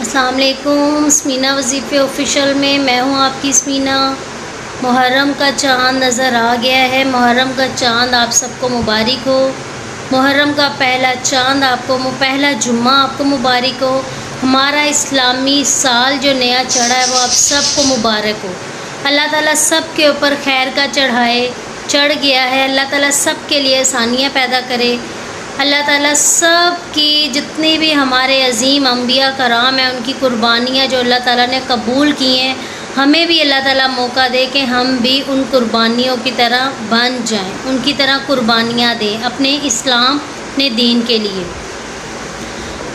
السلام علیکم، اسمینہ وظیفے آفیشیل میں میں ہوں آپ کی اسمینہ۔ محرم کا چاند نظر آ گیا ہے۔ محرم کا چاند آپ سب کو مبارک ہو۔ محرم کا پہلا چاند آپ کو، پہلا جمعہ آپ کو مبارک ہو۔ ہمارا اسلامی سال جو نیا چڑھا ہے وہ آپ سب کو مبارک ہو۔ اللہ تعالیٰ سب کے اوپر خیر کا چڑھ گیا ہے۔ اللہ تعالیٰ سب کے لیے آسانیاں پیدا کرے۔ اللہ تعالیٰ سب کی جتنی بھی ہمارے عظیم انبیاء کرام ہیں ان کی قربانیاں جو اللہ تعالیٰ نے قبول کی ہیں، ہمیں بھی اللہ تعالیٰ موقع دے کہ ہم بھی ان قربانیوں کی طرح بن جائیں، ان کی طرح قربانیاں دیں اپنے اسلام اپنے دین کے لیے۔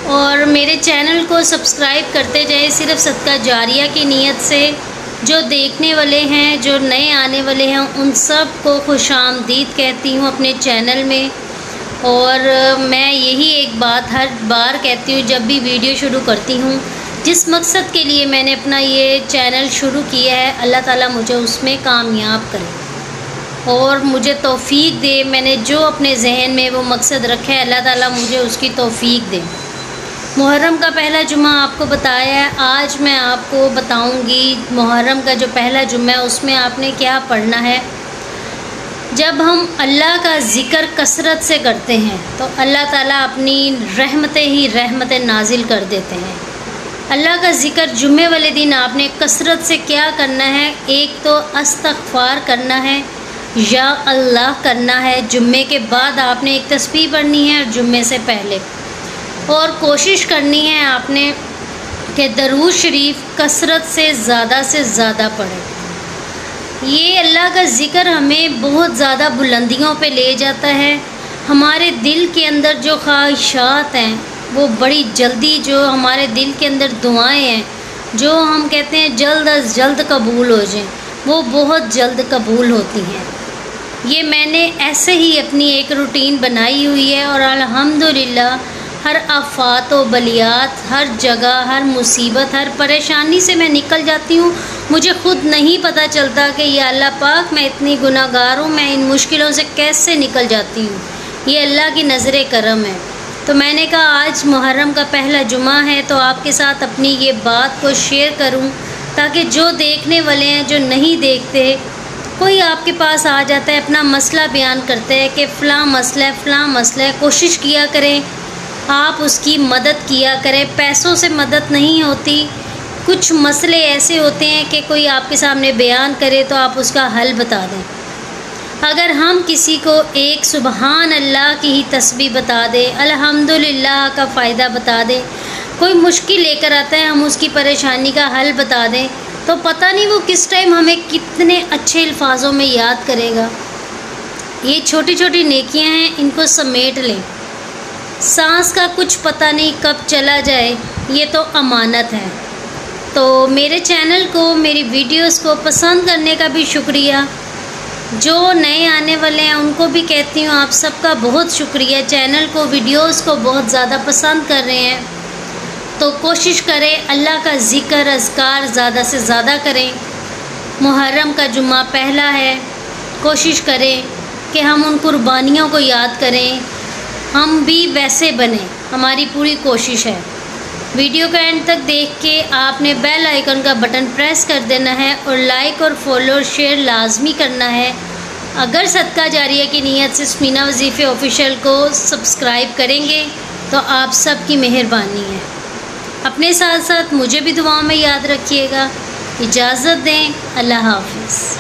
اور میرے چینل کو سبسکرائب کرتے جائیں، صرف صدقہ جاریہ کی نیت سے۔ جو دیکھنے والے ہیں، جو نئے آنے والے ہیں، ان سب کو خوش آمدید کہتی ہوں اپنے چینل میں۔ اور میں یہی ایک بات ہر بار کہتی ہوں جب بھی ویڈیو شروع کرتی ہوں، جس مقصد کے لیے میں نے اپنا یہ چینل شروع کیا ہے، اللہ تعالیٰ مجھے اس میں کامیاب کرے اور مجھے توفیق دے۔ میں نے جو اپنے ذہن میں وہ مقصد رکھا ہے، اللہ تعالیٰ مجھے اس کی توفیق دے۔ محرم کا پہلا جمعہ آپ کو بتایا ہے، آج میں آپ کو بتاؤں گی محرم کا جو پہلا جمعہ ہے اس میں آپ نے کیا پڑھنا ہے۔ جب ہم اللہ کا ذکر کثرت سے کرتے ہیں تو اللہ تعالیٰ اپنی رحمتیں نازل کر دیتے ہیں۔ اللہ کا ذکر جمعے والے دن آپ نے کثرت سے کیا کرنا ہے؟ ایک تو استغفار کرنا ہے، یا اللہ کرنا ہے۔ جمعے کے بعد آپ نے ایک تسبیح پڑھنی ہے اور جمعے سے پہلے، اور کوشش کرنی ہے آپ نے کہ درود شریف کثرت سے زیادہ پڑھیں۔ یہ اللہ کا ذکر ہمیں بہت زیادہ بلندیوں پہ لے جاتا ہے۔ ہمارے دل کے اندر جو خواہشات ہیں وہ بڑی جلدی، جو ہمارے دل کے اندر دعائیں ہیں جو ہم کہتے ہیں جلد از جلد قبول ہو جائیں، وہ بہت جلد قبول ہوتی ہیں۔ یہ میں نے ایسے ہی اپنی ایک روٹین بنائی ہوئی ہے اور الحمدللہ ہر آفات و بلیات، ہر جگہ، ہر مصیبت، ہر پریشانی سے میں نکل جاتی ہوں۔ مجھے خود نہیں پتہ چلتا کہ یا اللہ پاک میں اتنی گناہ گار ہوں، میں ان مشکلوں سے کیسے نکل جاتی ہوں۔ یہ اللہ کی نظر کرم ہے۔ تو میں نے کہا آج محرم کا پہلا جمعہ ہے تو آپ کے ساتھ اپنی یہ بات کو شیئر کروں، تاکہ جو دیکھنے والے ہیں، جو نہیں دیکھتے، کوئی آپ کے پاس آ جاتا ہے اپنا مسئلہ بیان کرتا ہے کہ فلاں مسئلہ ہے، کوشش کیا کریں آپ اس کی مدد کیا کریں۔ پیسوں سے مدد نہیں ہوتی، کچھ مسئلے ایسے ہوتے ہیں کہ کوئی آپ کے سامنے بیان کرے تو آپ اس کا حل بتا دیں۔ اگر ہم کسی کو ایک سبحان اللہ کی ہی تسبیح بتا دیں، الحمدللہ کا فائدہ بتا دیں، کوئی مشکل لے کر آتا ہے ہم اس کی پریشانی کا حل بتا دیں، تو پتہ نہیں وہ کس ٹائم ہمیں کتنے اچھے الفاظوں میں یاد کرے گا۔ یہ چھوٹی چھوٹی نیکیاں ہیں، ان کو سمیٹ لیں۔ سانس کا کچھ پتہ نہیں کب چلا جائے، یہ تو امانت ہے۔ تو میرے چینل کو، میری ویڈیوز کو پسند کرنے کا بھی شکریہ۔ جو نئے آنے والے ہیں ان کو بھی کہتی ہوں آپ سب کا بہت شکریہ، چینل کو، ویڈیوز کو بہت زیادہ پسند کر رہے ہیں۔ تو کوشش کریں اللہ کا ذکر اذکار زیادہ سے زیادہ کریں۔ محرم کا جمعہ پہلا ہے، کوشش کریں کہ ہم ان قربانیوں کو یاد کریں، ہم بھی ویسے بنیں، ہماری پوری کوشش ہے۔ ویڈیو کا اینڈ تک دیکھ کے آپ نے بیل آئیکن کا بٹن پریس کر دینا ہے اور لائک اور فالو اور شیئر لازمی کرنا ہے۔ اگر صدقہ جاریہ کی نیت سے اسمینہ وظیفے آفیشیل کو سبسکرائب کریں گے تو آپ سب کی مہربانی ہے۔ اپنے ساتھ ساتھ مجھے بھی دعاؤں میں یاد رکھیے گا۔ اجازت دیں، اللہ حافظ۔